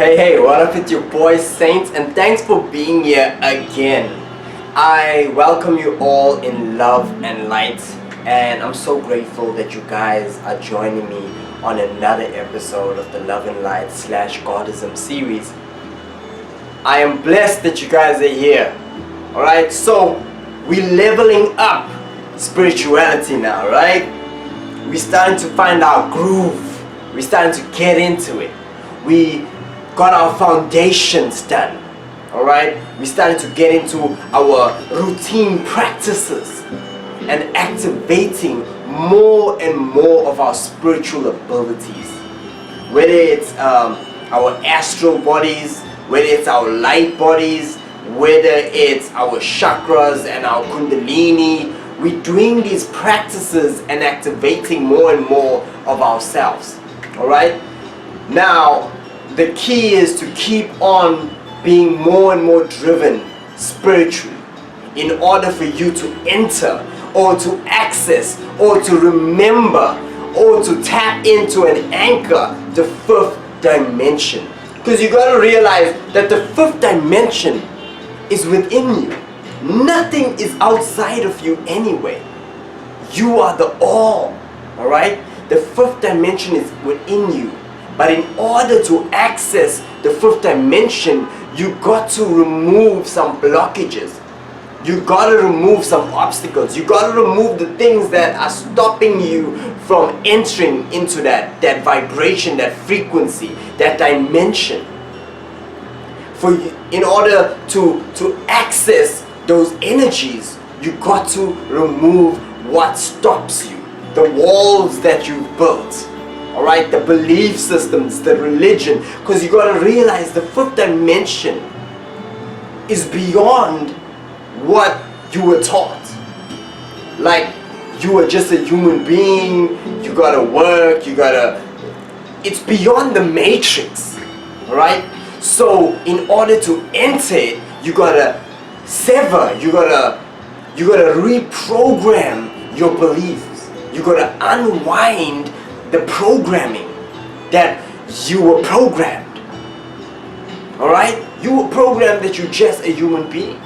Hey, what up? It's your boy Saint, and thanks for being here again. I welcome you all in love and light, and I'm so grateful that you guys are joining me on another episode of the Love and Light / Godism series. I am blessed that you guys are here. Alright, so we're leveling up spirituality now, right? We're starting to find our groove. We're starting to get into it. We got our foundations done. Alright, we started to get into our routine practices and activating more and more of our spiritual abilities, whether it's our astral bodies, whether it's our light bodies, whether it's our chakras and our kundalini. We're doing these practices and activating more and more of ourselves. Alright, now the key is to keep on being more and more driven spiritually in order for you to enter or to access or to remember or to tap into and anchor the fifth dimension. Because you got to realize that the fifth dimension is within you. Nothing is outside of you anyway. You are the all. Alright? The fifth dimension is within you. But in order to access the fifth dimension, you got to remove some blockages. You got to remove some obstacles. You got to remove the things that are stopping you from entering into that vibration, that frequency, that dimension. In order to access those energies, you got to remove what stops you, the walls that you've built. Alright, the belief systems, the religion, because you got to realize the fifth dimension is beyond what you were taught. Like, you are just a human being, you got to work, it's beyond the matrix. Alright, so in order to enter it, you got to sever, you got to reprogram your beliefs. You got to unwind the programming that you were programmed. Alright? You were programmed that you're just a human being.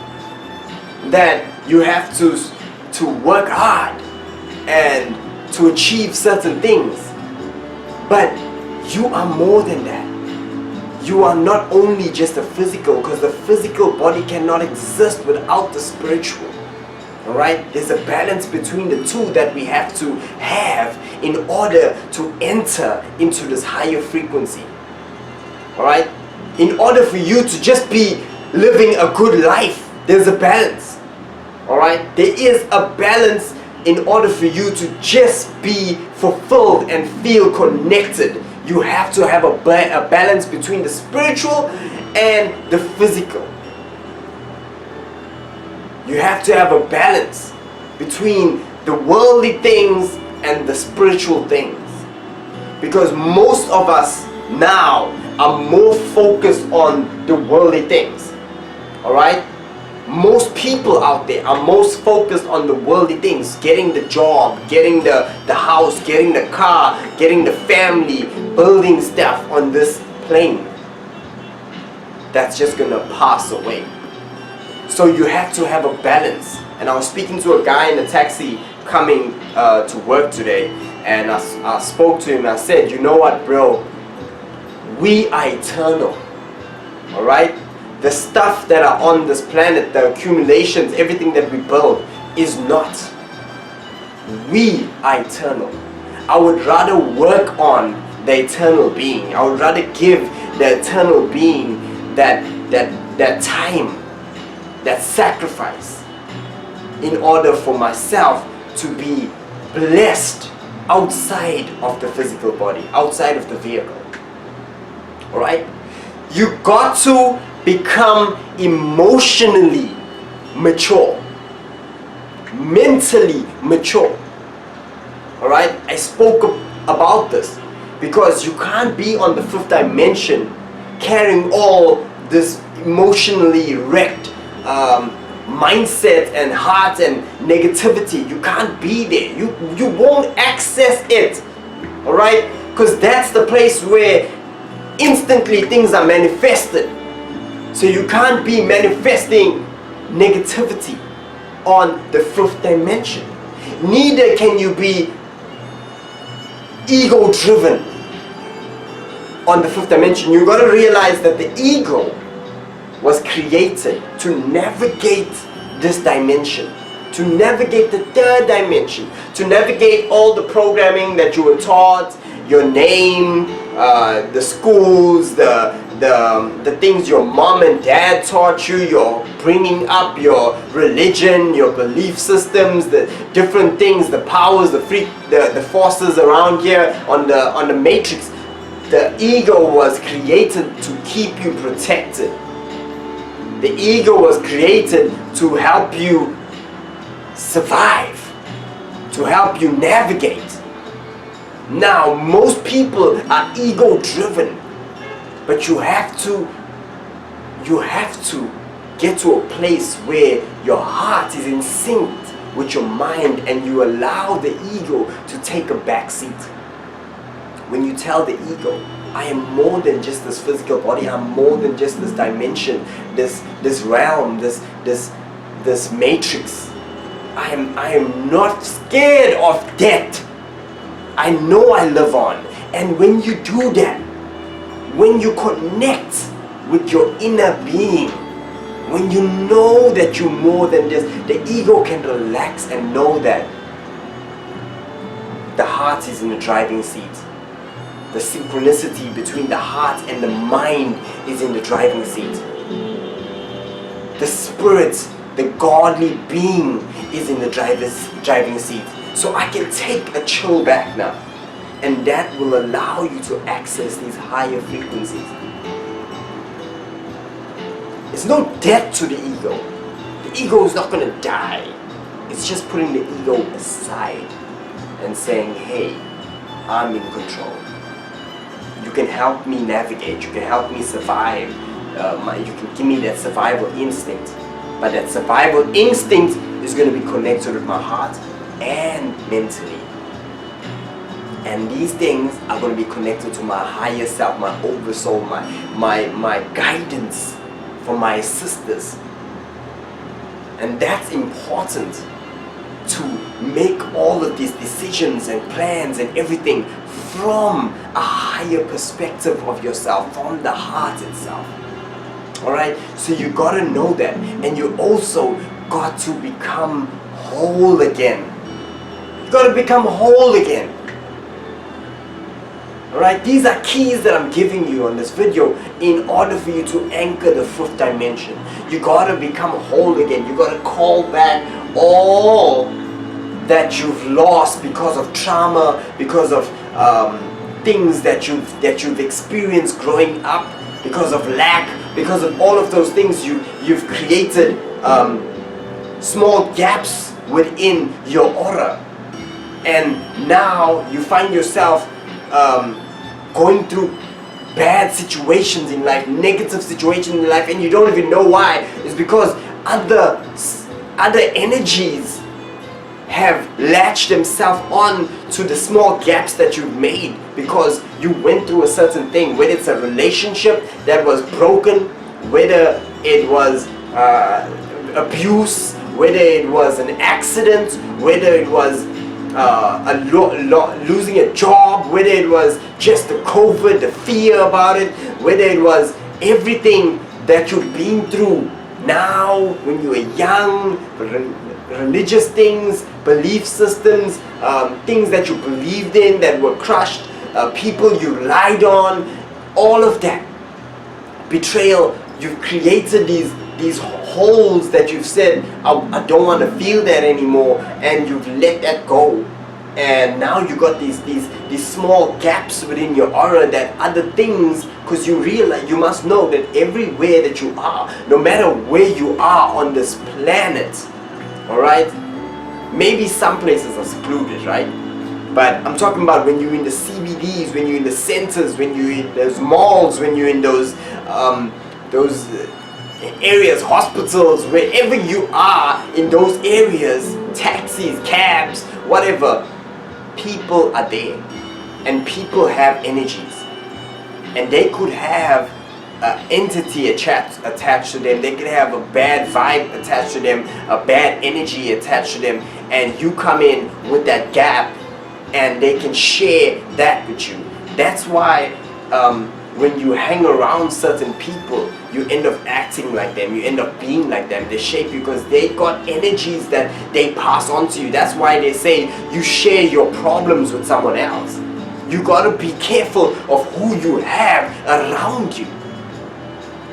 That you have to work hard and to achieve certain things. But you are more than that. You are not only just a physical, because the physical body cannot exist without the spiritual. Alright, there's a balance between the two that we have to have in order to enter into this higher frequency. Alright, in order for you to just be living a good life, there's a balance. Alright, there is a balance in order for you to just be fulfilled and feel connected. You have to have a balance between the spiritual and the physical. You have to have a balance between the worldly things and the spiritual things. Because most of us now are more focused on the worldly things. Alright? Most people out there are most focused on the worldly things. Getting the job, getting the house, getting the car, getting the family, building stuff on this plane. That's just gonna pass away. So you have to have a balance. And I was speaking to a guy in a taxi coming to work today, and I spoke to him. I said, you know what, bro, we are eternal. Alright, the stuff that are on this planet, the accumulations, everything that we build is not. We are eternal. I would rather work on the eternal being. I would rather give the eternal being that time, that sacrifice, in order for myself to be blessed outside of the physical body, outside of the vehicle. Alright? You got to become emotionally mature, mentally mature. Alright? I spoke about this because you can't be on the fifth dimension carrying all this emotionally wrecked mindset and heart and negativity. You can't be there. You won't access it. Alright? Because that's the place where instantly things are manifested. So you can't be manifesting negativity on the fifth dimension. Neither can you be ego driven on the fifth dimension. You got to realize that the ego was created to navigate this dimension, to navigate the third dimension, to navigate all the programming that you were taught, your name, the schools, the things your mom and dad taught you, your bringing up, your religion, your belief systems, the different things, the powers, the forces around here on the matrix. The ego was created to keep you protected. The ego was created to help you survive, to help you navigate. Now, most people are ego driven, but you have to get to a place where your heart is in sync with your mind and you allow the ego to take a back seat. When you tell the ego, I am more than just this physical body, I'm more than just this dimension, this realm, this matrix. I am not scared of death. I know I live on. And when you do that, when you connect with your inner being, when you know that you're more than this, the ego can relax and know that the heart is in the driving seat. The synchronicity between the heart and the mind is in the driving seat. The spirit, the godly being is in the driving seat. So I can take a chill back now. And that will allow you to access these higher frequencies. It's no death to the ego. The ego is not going to die. It's just putting the ego aside and saying, hey, I'm in control. You can help me navigate. You can help me survive. You can give me that survival instinct. But that survival instinct is going to be connected with my heart and mentally. And these things are going to be connected to my higher self, my oversoul, my guidance for my sisters. And that's important to make all of these decisions and plans and everything from a higher perspective of yourself, from the heart itself. Alright, so you got to know that, and you also got to become whole again. You got to become whole again. Alright, these are keys that I'm giving you on this video in order for you to anchor the fifth dimension. You got to become whole again. You got to call back all that you've lost because of trauma, because of things that you've experienced growing up, because of lack, because of all of those things. You've created small gaps within your aura, and now you find yourself going through bad situations in life, negative situations in life, and you don't even know why. It's because other energies have latched themselves on to the small gaps that you've made because you went through a certain thing, whether it's a relationship that was broken, whether it was abuse, whether it was an accident, whether it was losing a job, whether it was just the COVID, the fear about it, whether it was everything that you've been through now when you were young, religious things, belief systems, things that you believed in that were crushed, people you relied on, all of that. Betrayal, you've created these holes that you've said, I don't want to feel that anymore, and you've let that go. And now you got these small gaps within your aura that other things, because you realize, you must know that everywhere that you are, no matter where you are on this planet, alright, maybe some places are secluded, right? But I'm talking about when you're in the CBDs, when you're in the centers, when you're in those malls, when you're in those areas, hospitals, wherever you are in those areas, taxis, cabs, whatever, people are there, and people have energies. and they could have an entity attached to them. They could have a bad vibe attached to them, a bad energy attached to them, and you come in with that gap and they can share that with you. That's why when you hang around certain people, you end up acting like them, you end up being like them. They shape you because they got energies that they pass on to you. That's why they say you share your problems with someone else. You gotta be careful of who you have around you.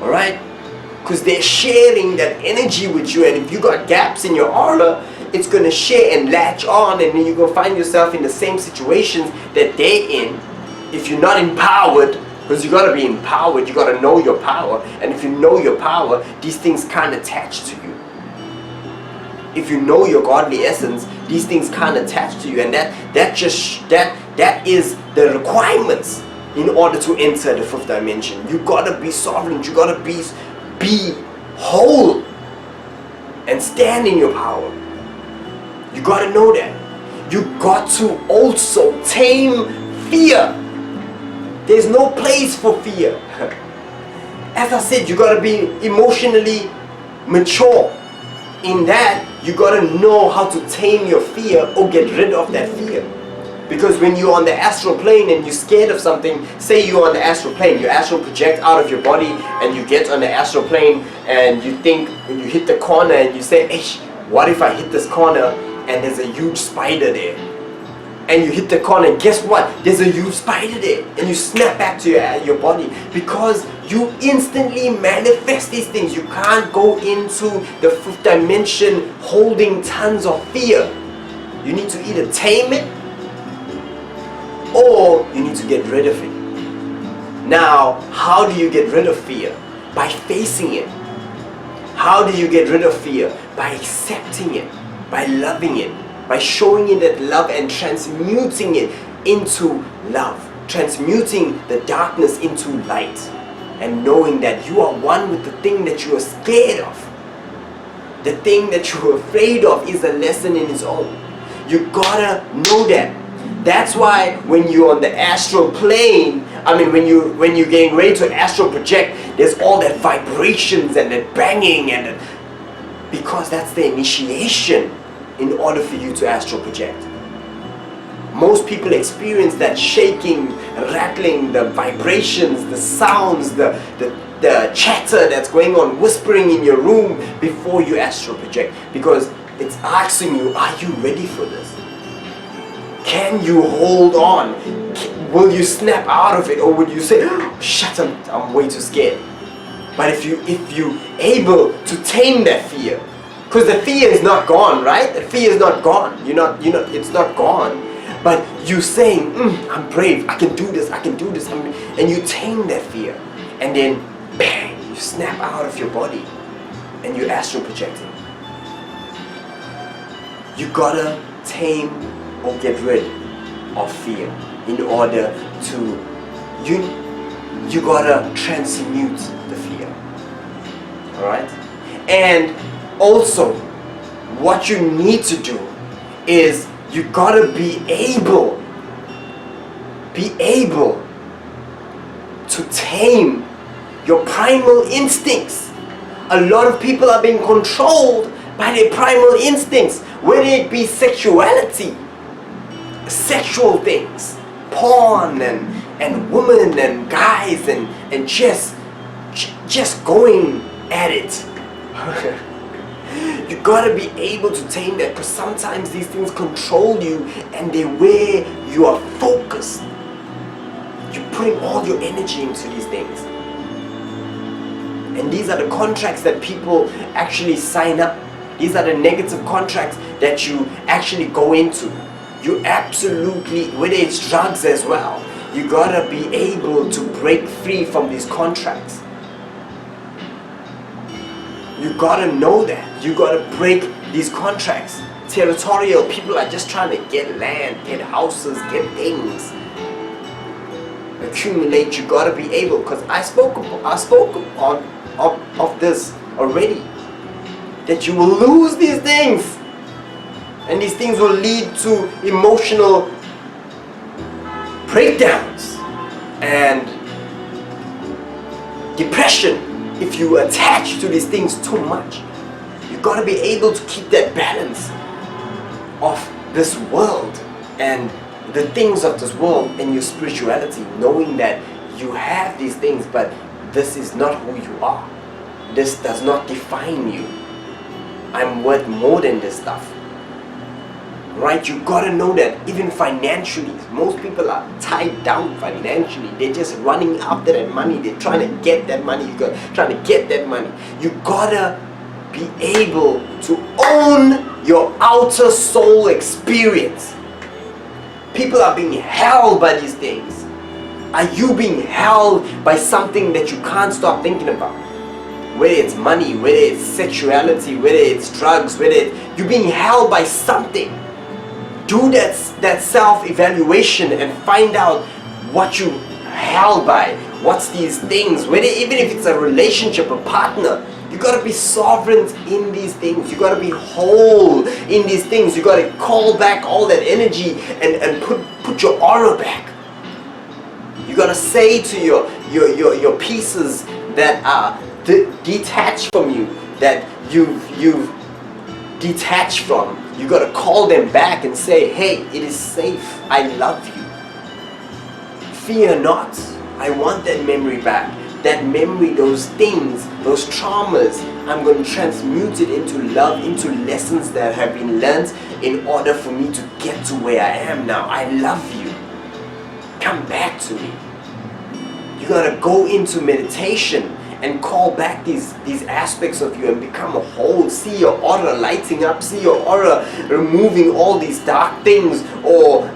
Alright? Because they're sharing that energy with you, and if you got gaps in your aura, it's gonna share and latch on, and then you're gonna find yourself in the same situations that they're in. If you're not empowered, because you gotta be empowered, you gotta know your power, and if you know your power, these things can't attach to you. If you know your godly essence, these things can't attach to you, and that is the requirements in order to enter the fifth dimension. You gotta be sovereign, you gotta be whole and stand in your power. You gotta know that. You got to also tame fear. There's no place for fear. As I said, you gotta be emotionally mature. In that, you gotta know how to tame your fear or get rid of that fear. Because when you're on the astral plane and you're scared of something, say you're on the astral plane, you astral project out of your body and you get on the astral plane and you think, when you hit the corner and you say, hey, what if I hit this corner and there's a huge spider there? And you hit the corner and guess what? There's a huge spider there. And you snap back to your body because you instantly manifest these things. You can't go into the fifth dimension holding tons of fear. You need to either tame it or you need to get rid of it. Now, how do you get rid of fear? By facing it. How do you get rid of fear? By accepting it, by loving it, by showing it that love and transmuting it into love, transmuting the darkness into light, and knowing that you are one with the thing that you are scared of. The thing that you're afraid of is a lesson in its own. You gotta know that. That's why when you're on the astral plane, when you're getting ready to astral project, there's all that vibrations and that banging because that's the initiation in order for you to astral project. Most people experience that shaking, rattling, the vibrations, the sounds, the chatter that's going on, whispering in your room before you astral project, because it's asking you, are you ready for this? Can you hold on? Will you snap out of it, or will you say, oh, shut up, I'm way too scared? But if you able to tame that fear, because the fear is not gone, right? The fear is not gone. It's not gone. But you saying, I'm brave, I can do this, and you tame that fear, and then bang, you snap out of your body, and you astral projecting. You gotta tame or get rid of fear in order to you gotta transmute the fear. Alright? And also what you need to do is you gotta be able to tame your primal instincts. A lot of people are being controlled by their primal instincts, whether it be sexuality, sexual things, porn and women and guys and just going at it. You gotta be able to tame that, because sometimes these things control you and they wear your focus. You're putting all your energy into these things. And these are the contracts that people actually sign up. These are the negative contracts that you actually go into. You absolutely, whether it's drugs as well, you gotta be able to break free from these contracts. You gotta know that. You gotta break these contracts. Territorial people are just trying to get land, get houses, get things, accumulate. You gotta be able, because I spoke of this already, that you will lose these things, and these things will lead to emotional breakdowns, and depression if you attach to these things too much. You got to be able to keep that balance of this world and the things of this world and your spirituality, knowing that you have these things, but this is not who you are. This does not define you. I'm worth more than this stuff. Right? You gotta know that even financially, most people are tied down financially. They're just running after that money. They're trying to get that money. Trying to get that money. You gotta be able to own your outer soul experience. People are being held by these things. Are you being held by something that you can't stop thinking about? Whether it's money, whether it's sexuality, whether it's drugs, you're being held by something. Do that self-evaluation and find out what you held by. What's these things? Even if it's a relationship, a partner, you gotta be sovereign in these things. You gotta be whole in these things. You gotta call back all that energy and put your aura back. You gotta say to your pieces that are detached from you, that you've detached from. You gotta call them back and say, hey, it is safe. I love you. Fear not. I want that memory back. That memory, those things, those traumas, I'm going to transmute it into love, into lessons that have been learned in order for me to get to where I am now. I love you. Come back to me. You got to go into meditation and call back these aspects of you and become a whole. See your aura lighting up. See your aura removing all these dark things, or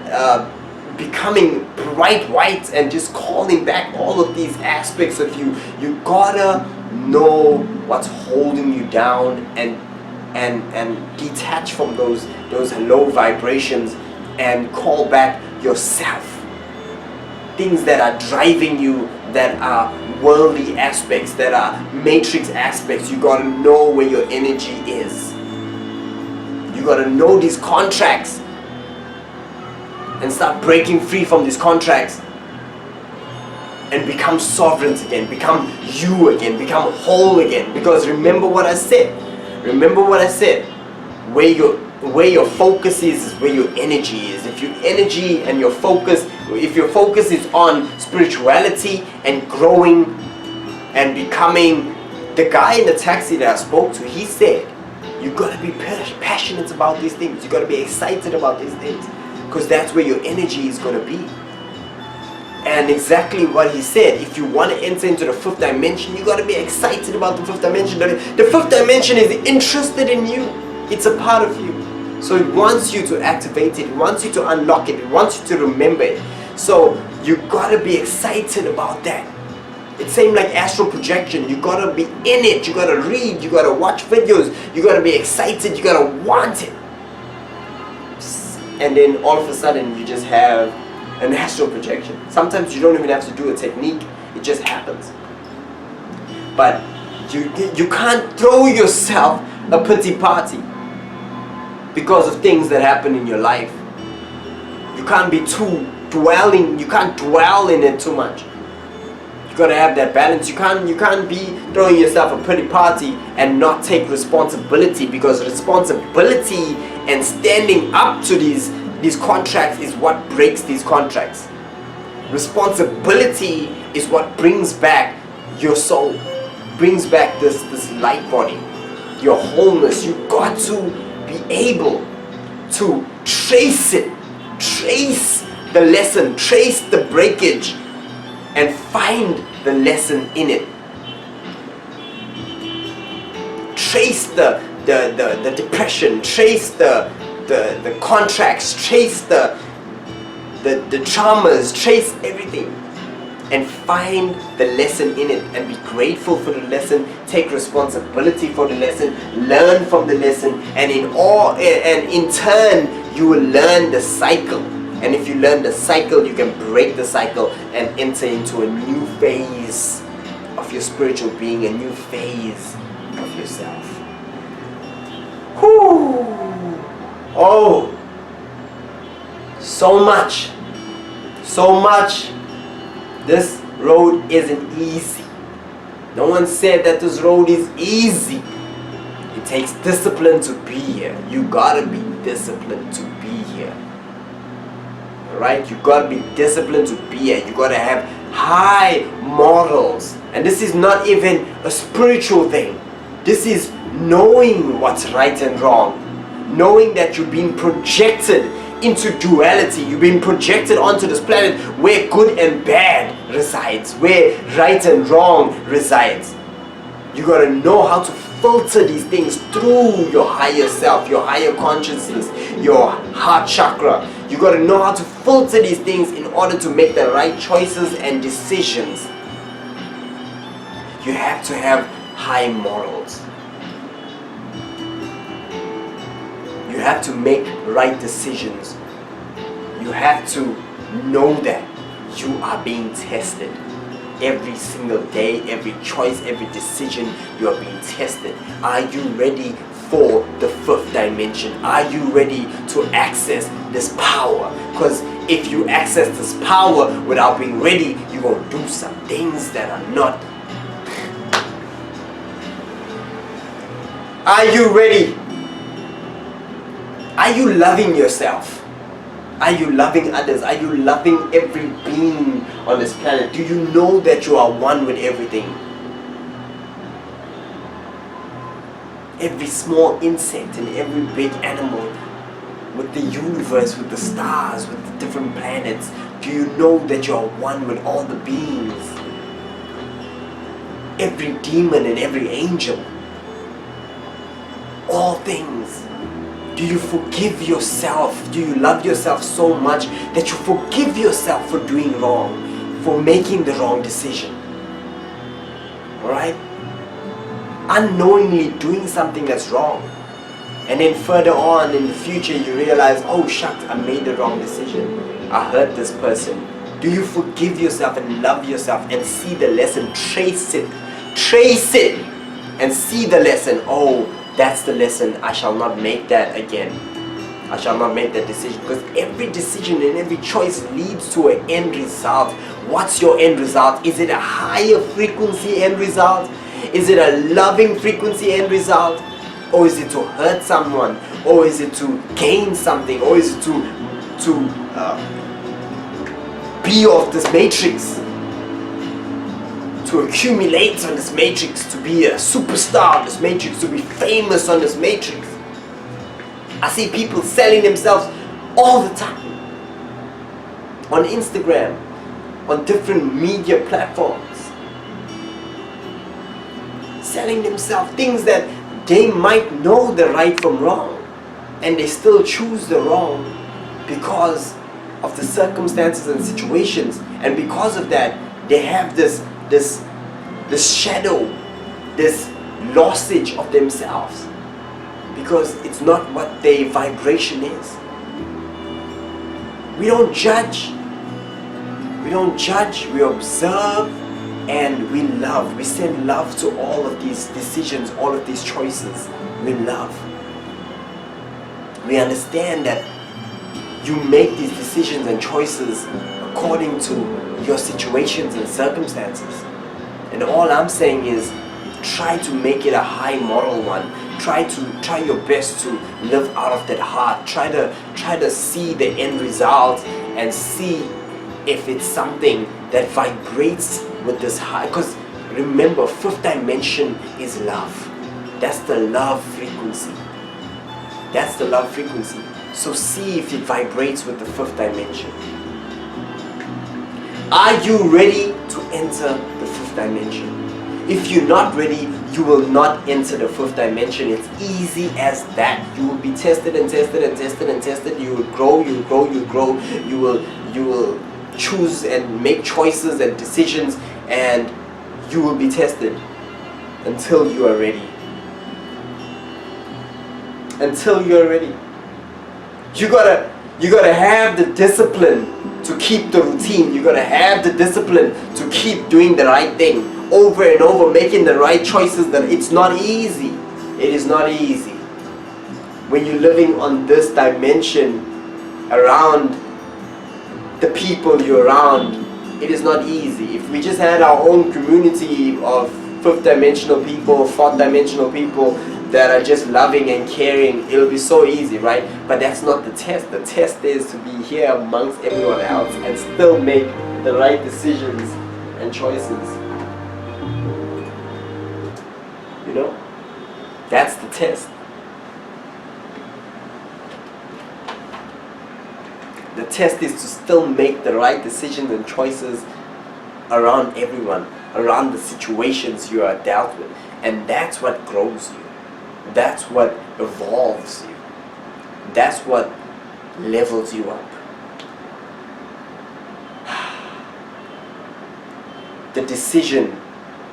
becoming bright white and just calling back all of these aspects of you. You gotta know what's holding you down and detach from those low vibrations and call back yourself. Things that are driving you, that are worldly aspects, that are matrix aspects. You gotta know where your energy is. You gotta know these contracts and start breaking free from these contracts and become sovereign again, become you again, become whole again. Because remember what I said. Remember what I said. Where your focus is where your energy is. If your energy and your focus, if your focus is on spirituality and growing and becoming the guy in the taxi that I spoke to, he said, you gotta be passionate about these things. You gotta be excited about these things, because that's where your energy is gonna be. And exactly what he said, if you want to enter into the fifth dimension, you got to be excited about the fifth dimension. The fifth dimension is interested in you. It's a part of you. So it wants you to activate it. It wants you to unlock it. It wants you to remember it. So you got to be excited about that. It's same like astral projection. You got to be in it. You got to read. You got to watch videos. You got to be excited. You got to want it. And then all of a sudden you just have an astral projection. Sometimes you don't even have to do a technique, it just happens. But you can't throw yourself a pity party because of things that happen in your life. You can't be too dwelling, you can't dwell in it too much. You gotta have that balance. You can't be throwing yourself a pity party and not take responsibility, because responsibility and standing up to these contracts is what breaks these contracts. Responsibility is what brings back your soul, brings back this light body, your wholeness. You got to be able to trace it, trace the lesson, trace the breakage, and find the lesson in it. Trace the depression, trace the contracts, trace the traumas, trace everything, and find the lesson in it, and be grateful for the lesson, take responsibility for the lesson, learn from the lesson, and in turn you will learn the cycle. And if you learn the cycle, you can break the cycle and enter into a new phase of your spiritual being, a new phase of yourself. Whew. Oh, so much. This road isn't easy. No one said that this road is easy. It takes discipline to be here. You gotta be disciplined to be here. Alright? You gotta be disciplined to be here. You gotta have high morals. And this is not even a spiritual thing. This is knowing what's right and wrong. Knowing that you're being projected into duality. You're being projected onto this planet where good and bad resides, where right and wrong resides. You gotta know how to filter these things through your higher self, your higher consciousness, your heart chakra. You gotta know how to filter these things in order to make the right choices and decisions. You have to have high morals. You have to make right decisions. You have to know that you are being tested. Every single day, every choice, every decision, you are being tested. Are you ready for the fifth dimension? Are you ready to access this power? Because if you access this power without being ready, you're going to do some things that are not. Are you ready? Are you loving yourself? Are you loving others? Are you loving every being on this planet? Do you know that you are one with everything? Every small insect and every big animal, with the universe, with the stars, with the different planets. Do you know that you are one with all the beings? Every demon and every angel. All things. Do you forgive yourself? Do you love yourself so much that you forgive yourself for doing wrong, for making the wrong decision? Alright? Unknowingly doing something that's wrong. And then further on in the future you realize, oh shucks, I made the wrong decision. I hurt this person. Do you forgive yourself and love yourself and see the lesson? Trace it. Trace it. And see the lesson. Oh, that's the lesson. I shall not make that again. I shall not make that decision. Because every decision and every choice leads to an end result. What's your end result? Is it a higher frequency end result? Is it a loving frequency end result? Or is it to hurt someone? Or is it to gain something? Or is it to be of this matrix? To accumulate on this matrix, to be a superstar on this matrix, to be famous on this matrix. I see people selling themselves all the time. On Instagram, on different media platforms. Selling themselves things that they might know the right from wrong. And they still choose the wrong because of the circumstances and situations. And because of that, they have this shadow, this lossage of themselves, because it's not what their vibration is. We don't judge. We don't judge. We observe and we love. We send love to all of these decisions, all of these choices. We love. We understand that you make these decisions and choices according to your situations and circumstances. And all I'm saying is, try to make it a high moral one. Try your best to live out of that heart. Try to see the end result and see if it's something that vibrates with this high. Because remember, fifth dimension is love. That's the love frequency. That's the love frequency. So see if it vibrates with the fifth dimension. Are you ready to enter the fifth dimension? If you're not ready, you will not enter the fifth dimension. It's easy as that. You will be tested and tested and tested and tested. You will grow, you will grow, you will grow. You will choose and make choices and decisions, and you will be tested until you are ready. Until you are ready. You gotta have the discipline to keep the routine. You gotta have the discipline to keep doing the right thing over and over, making the right choices. That it's not easy. It is not easy. When you're living on this dimension around the people you're around, it is not easy. If we just had our own community of fifth dimensional people, fourth dimensional people that are just loving and caring, it'll be so easy, right? But that's not the test. The test is to be here amongst everyone else and still make the right decisions and choices. You know? That's the test. The test is to still make the right decisions and choices around everyone, around the situations you are dealt with. And that's what grows you. That's what evolves you. That's what levels you up. The decision,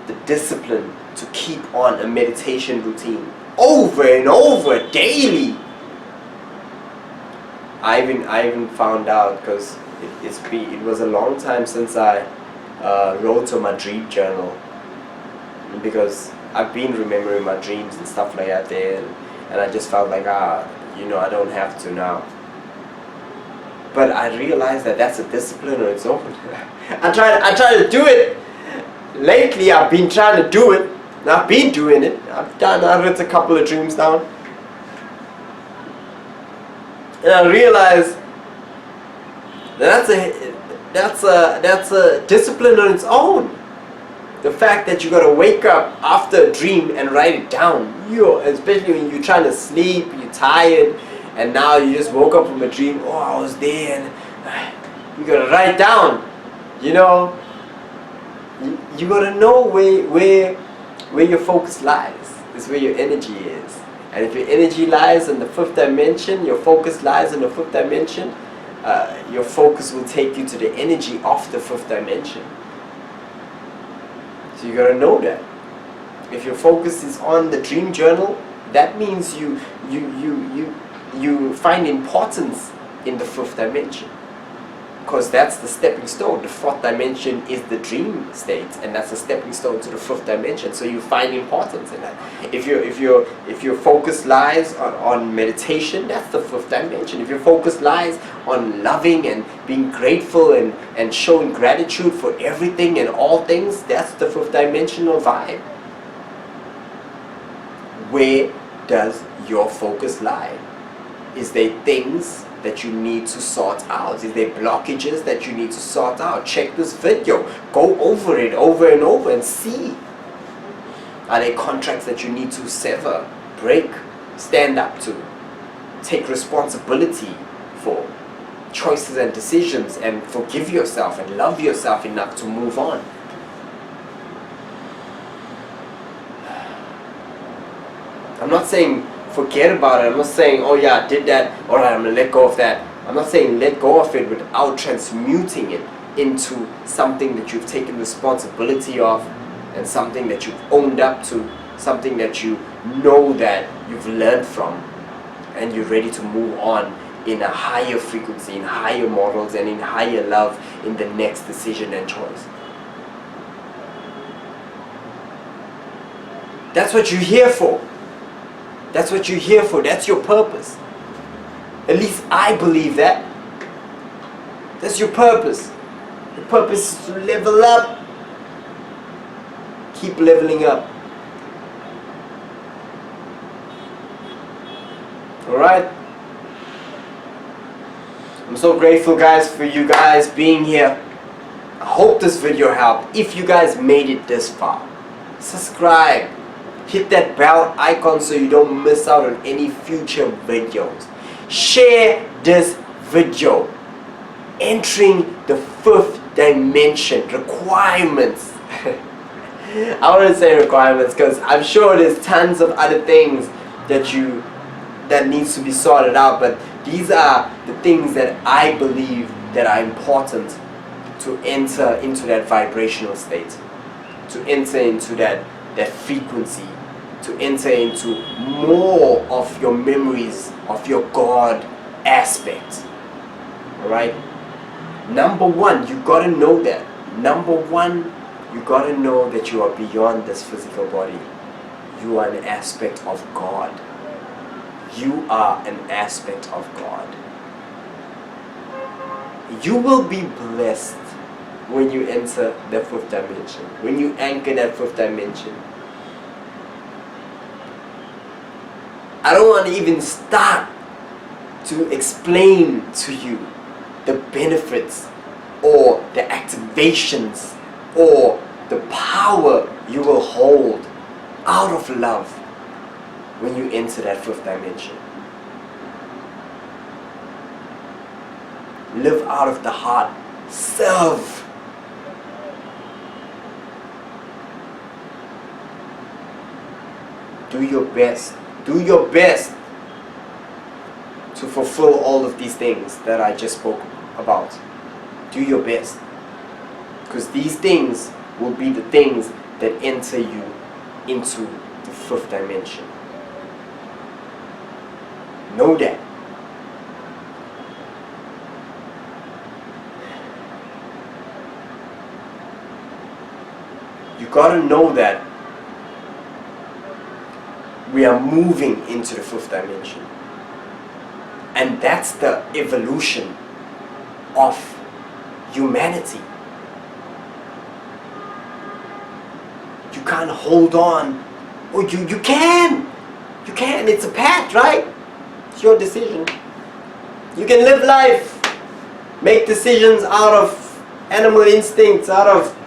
the discipline to keep on a meditation routine over and over daily. I even found out, because it was a long time since I wrote on my dream journal, because I've been remembering my dreams and stuff like that there, and I just felt like I don't have to now. But I realized that that's a discipline on its own. I try to do it. Lately I've been trying to do it. And I've been doing it. I've written a couple of dreams down. And I realized that's a discipline on its own. The fact that you gotta wake up after a dream and write it down. Especially when you're trying to sleep, you're tired, and now you just woke up from a dream. Oh, I was there, and you gotta write down. You gotta know where your focus lies. Is where your energy is. And if your energy lies in the fifth dimension, your focus lies in the fifth dimension, your focus will take you to the energy of the fifth dimension. So you gotta know that. If your focus is on the dream journal, that means you find importance in the fifth dimension. Because that's the stepping stone. The fourth dimension is the dream state, and that's a stepping stone to the fifth dimension. So you find importance in that. If your focus lies on meditation, that's the fifth dimension. If your focus lies on loving and being grateful and showing gratitude for everything and all things, that's the fifth dimensional vibe. Where does your focus lie? Is there things that you need to sort out? Is there blockages that you need to sort out? Check this video. Go over it over and over and see. Are there contracts that you need to sever, break, stand up to, take responsibility for choices and decisions, and forgive yourself and love yourself enough to move on? I'm not saying forget about it. I'm not saying, oh yeah, I did that, alright, I'm going to let go of that. I'm not saying let go of it without transmuting it into something that you've taken responsibility of, and something that you've owned up to, something that you know that you've learned from, and you're ready to move on in a higher frequency, in higher models, and in higher love in the next decision and choice. That's what you're here for. That's what you're here for. That's your purpose. At least I believe that. That's your purpose. Your purpose is to level up. Keep leveling up. Alright? I'm so grateful, guys, for you guys being here. I hope this video helped. If you guys made it this far, subscribe. Hit that bell icon so you don't miss out on any future videos. Share this video. Entering the fifth dimension. Requirements. I want to say requirements because I'm sure there's tons of other things that needs to be sorted out, but these are the things that I believe that are important to enter into that vibrational state, to enter into that frequency, to enter into more of your memories of your God aspect. Alright? Number one, you gotta know that. Number one, you gotta know that you are beyond this physical body. You are an aspect of God. You are an aspect of God. You will be blessed when you enter the fifth dimension, when you anchor that fifth dimension. I don't want to even start to explain to you the benefits or the activations or the power you will hold out of love when you enter that fifth dimension. Live out of the heart. Serve. Do your best. Do your best to fulfill all of these things that I just spoke about. Do your best. Because these things will be the things that enter you into the fifth dimension. Know that. You gotta know that we are moving into the fifth dimension. And that's the evolution of humanity. You can't hold on. Oh, you can. You can. It's a path, right? It's your decision. You can live life. Make decisions out of animal instincts, out of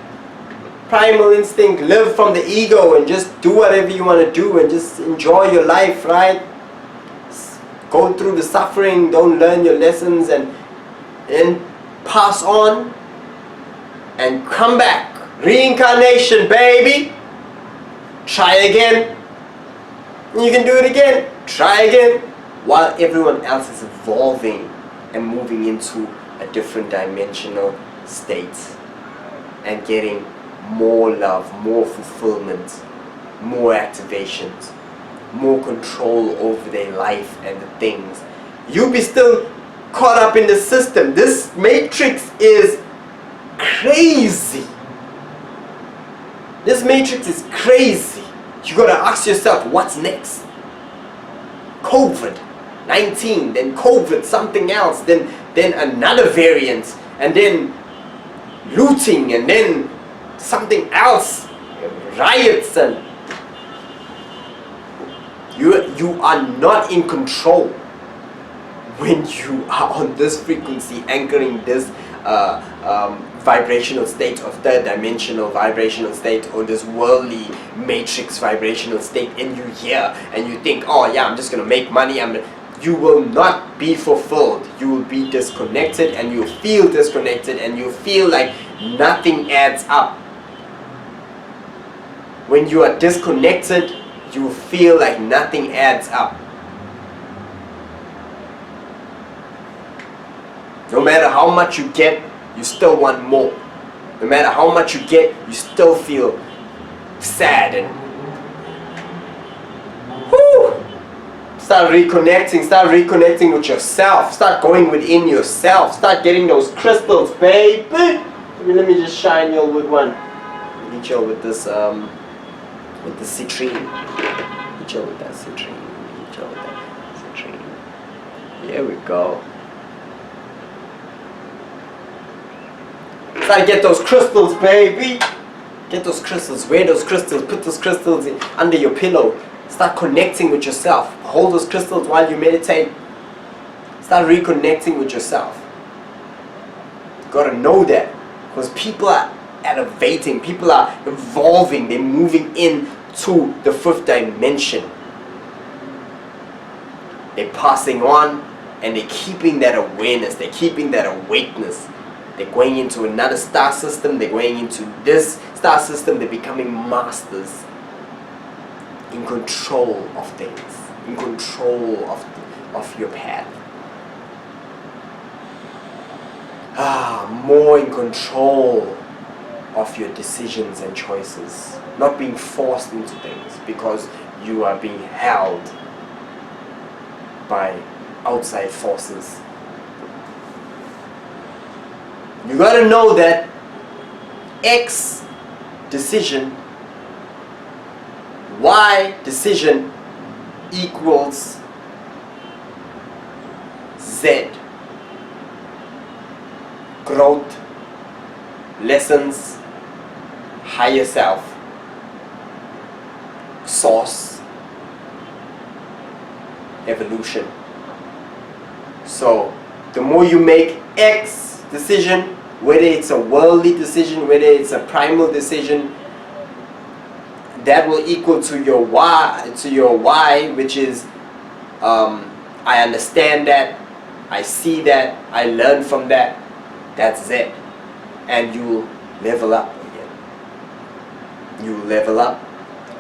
primal instinct. Live from the ego and just do whatever you want to do and just enjoy your life, right? Go through the suffering, don't learn your lessons, and then pass on and come back. Reincarnation, baby. Try again. You can do it again. Try again. While everyone else is evolving and moving into a different dimensional state and getting more love, more fulfillment, more activations, more control over their life and the things. You'll be still caught up in the system. This matrix is crazy. This matrix is crazy. You gotta ask yourself, what's next? COVID-19, then COVID something else, then another variant, and then looting, and then something else, riots, and you are not in control when you are on this frequency, anchoring this vibrational state of third dimensional vibrational state, or this worldly matrix vibrational state, and you hear and you think, oh yeah, I'm just gonna make money, you will not be fulfilled. You will be disconnected, and you feel disconnected, and you feel like nothing adds up. When you are disconnected, you feel like nothing adds up. No matter how much you get, you still want more. No matter how much you get, you still feel sad and whoo! Start reconnecting with yourself. Start going within yourself. Start getting those crystals, baby. Let me just shine you with one. Hit you with this with the citrine. Hit you with that citrine. Hit you with that citrine. Here we go. Try to get those crystals, baby. Get those crystals. Wear those crystals. Put those crystals under your pillow. Start connecting with yourself. Hold those crystals while you meditate. Start reconnecting with yourself. You gotta know that, because people are elevating. People are evolving. They're moving into the fifth dimension. They're passing on, and they're keeping that awareness. They're keeping that awakeness. They're going into another star system. They're going into this star system. They're becoming masters. In control of things. In control of your path. More in control of your decisions and choices. Not being forced into things because you are being held by outside forces. You gotta know that X decision, Y decision equals Z. Growth, lessons, higher self, source, evolution. So the more you make X decision, whether it's a worldly decision, whether it's a primal decision, that will equal to your Y, which is I understand that, I see that, I learn from that. That's Z. And you level up again. You level up.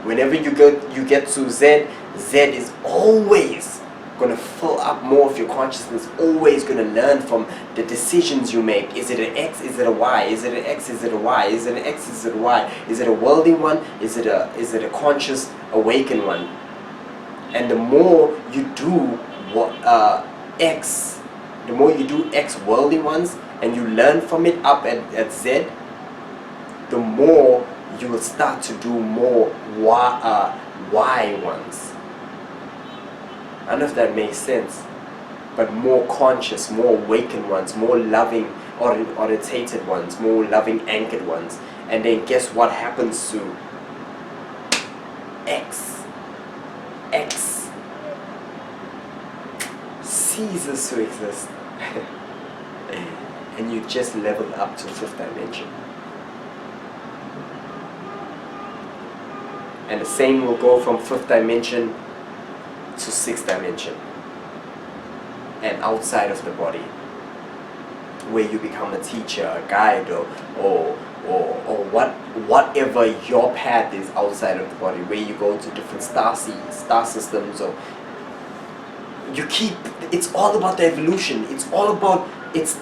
Whenever you get to Z, Z is always going to fill up more of your consciousness, always going to learn from the decisions you make. Is it an X? Is it a Y? Is it an X? Is it a Y? Is it an X? Is it a Y? Is it a worldly one? Is it a conscious, awakened one? And the more you do X, the more you do X worldly ones, and you learn from it up at Z, the more you will start to do more Y ones. I don't know if that makes sense, but more conscious, more awakened ones, more loving, orientated ones, more loving, anchored ones. And then guess what happens to X? X ceases to exist. And you just leveled up to 5th dimension. And the same will go from 5th dimension to 6th dimension and outside of the body, where you become a teacher, a guide, or whatever your path is outside of the body, where you go to different star systems, or you keep. It's all about the evolution. It's all about it's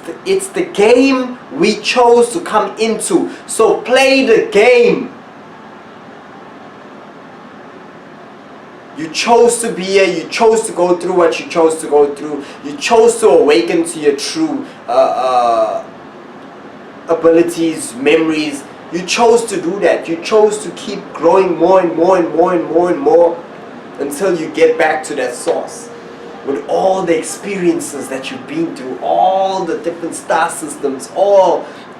the game we chose to come into. So play the game. You chose to be here, you chose to go through what you chose to go through, you chose to awaken to your true abilities, memories. You chose to do that. You chose to keep growing more and more and more and more and more until you get back to that source. With all the experiences that you've been through, all the different star systems,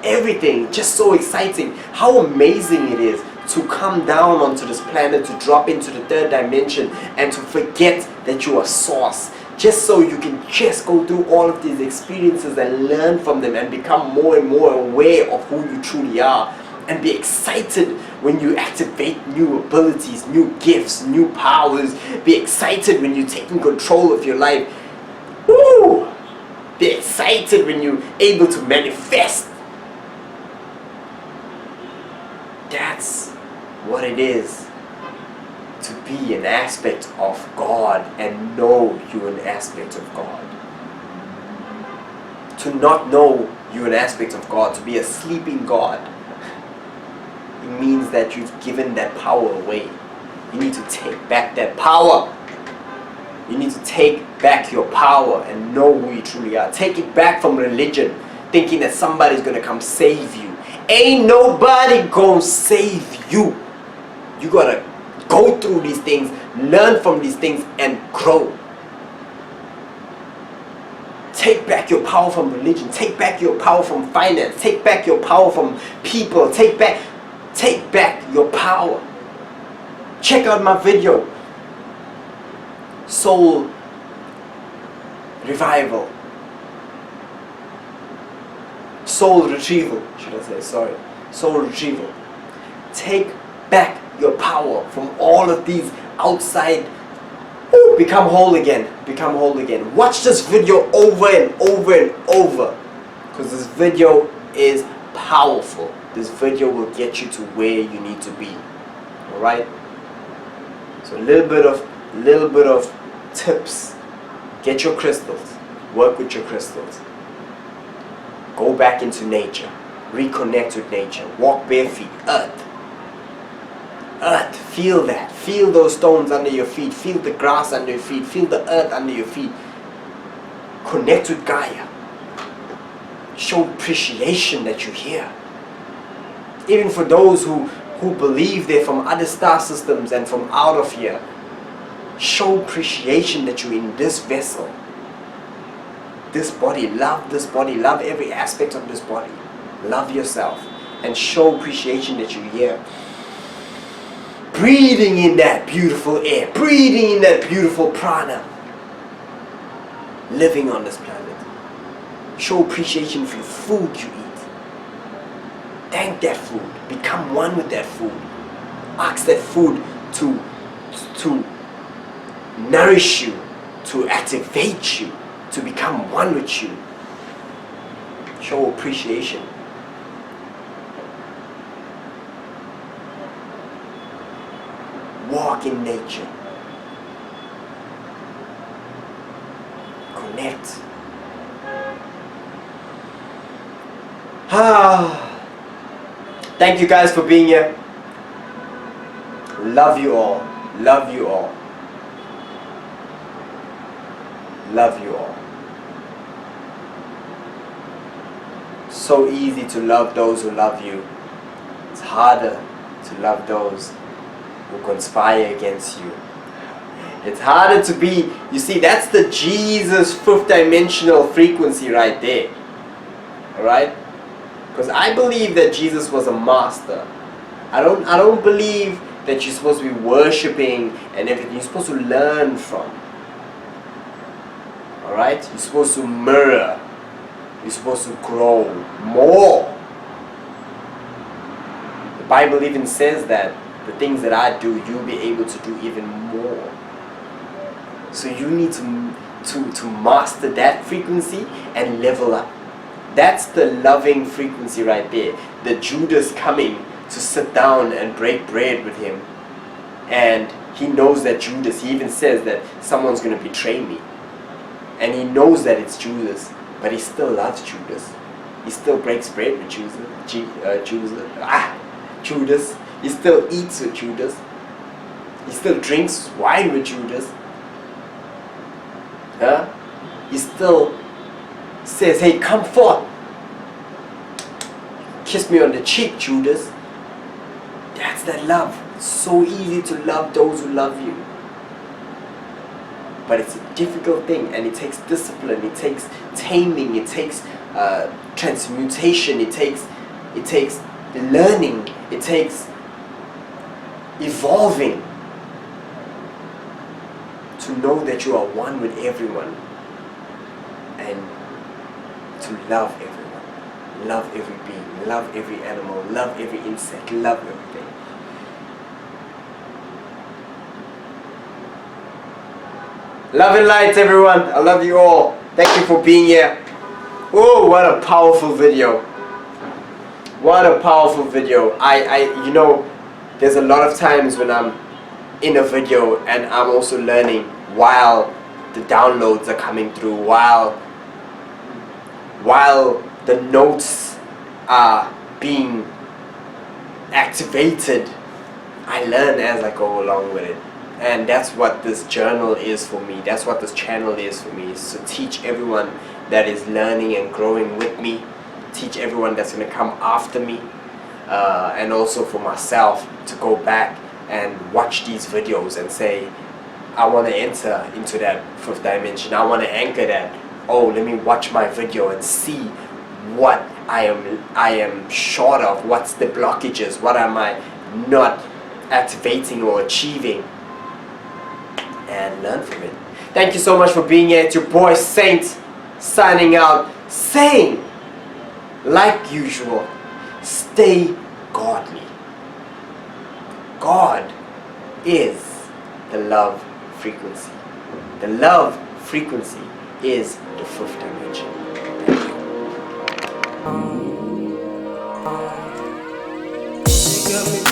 everything, just so exciting. How amazing it is to come down onto this planet, to drop into the 3rd dimension, and to forget that you are source, just so you can just go through all of these experiences and learn from them and become more and more aware of who you truly are, and be excited when you activate new abilities, new gifts, new powers. Be excited when you're taking control of your life. Woo! Be excited when you're able to manifest. That's what it is to be an aspect of God and know you're an aspect of God. To not know you're an aspect of God, to be a sleeping God, it means that you've given that power away. You need to take back that power. You need to take back your power and know who you truly are. Take it back from religion, thinking that somebody's gonna come save you. Ain't nobody gonna save you. You gotta go through these things, learn from these things, and grow. Take back your power from religion. Take back your power from finance. Take back your power from people. Take back your power. Check out my video, Soul Revival. Soul Retrieval, should I say, sorry. Soul Retrieval. Take back your power from all of these outside. Become whole again. Become whole again. Watch this video over and over and over, because this video is powerful. This video will get you to where you need to be. Alright? So a little bit of tips. Get your crystals. Work with your crystals. Go back into nature. Reconnect with nature. Walk bare feet. Earth. Earth. Feel that. Feel those stones under your feet. Feel the grass under your feet. Feel the earth under your feet. Connect with Gaia. Show appreciation that you're here. Even for those who believe they're from other star systems and from out of here, show appreciation that you're in this vessel. This body, love this body, love every aspect of this body. Love yourself. and show appreciation that you're here. Breathing in that beautiful air, breathing in that beautiful prana, living on this planet. Show appreciation for the food you eat. Thank that food. Become one with that food. Ask that food to nourish you, to activate you, to become one with you. Show appreciation. Walk in nature. Connect. Thank you guys for being here. Love you all. Love you all. Love you all. So easy to love those who love you. It's harder to love those who conspire against you. It's harder to be, you see, that's the Jesus fifth dimensional frequency right there. Alright? Because I believe that Jesus was a master. I don't believe that you're supposed to be worshipping and everything. You're supposed to learn from. Alright? You're supposed to mirror. You're supposed to grow more. The Bible even says that the things that I do, you'll be able to do even more. So you need to master that frequency and level up. That's the loving frequency right there. The Judas coming to sit down and break bread with him. And he knows that Judas, he even says that someone's going to betray me. And he knows that it's Judas, but he still loves Judas. He still breaks bread with Judas. Judas. He still eats with Judas. He still drinks wine with Judas. He still says, hey, come forth. Kiss me on the cheek, Judas. That's that love. It's so easy to love those who love you. But it's a difficult thing, and it takes discipline, it takes taming, it takes transmutation, it takes learning, it takes evolving to know that you are one with everyone and to love everyone, love every being, love every animal, love every insect, love everything. Love and light, everyone. I love you all. Thank you for being here. Oh, what a powerful video. What a powerful video. You know, there's a lot of times when I'm in a video and I'm also learning while the downloads are coming through, while the notes are being activated. I learn as I go along with it. And that's what this journal is for me. That's what this channel is for me. Is to teach everyone that is learning and growing with me. Teach everyone that's going to come after me. And also for myself to go back and watch these videos and say, I want to enter into that fifth dimension. I want to anchor that. Oh, let me watch my video and see what I am short of. What's the blockages? What am I not activating or achieving? And learn from it. Thank you so much for being here. It's your boy Saint signing out, saying, like usual, stay godly. God is the love frequency. The love frequency is the fifth dimension. Thank you.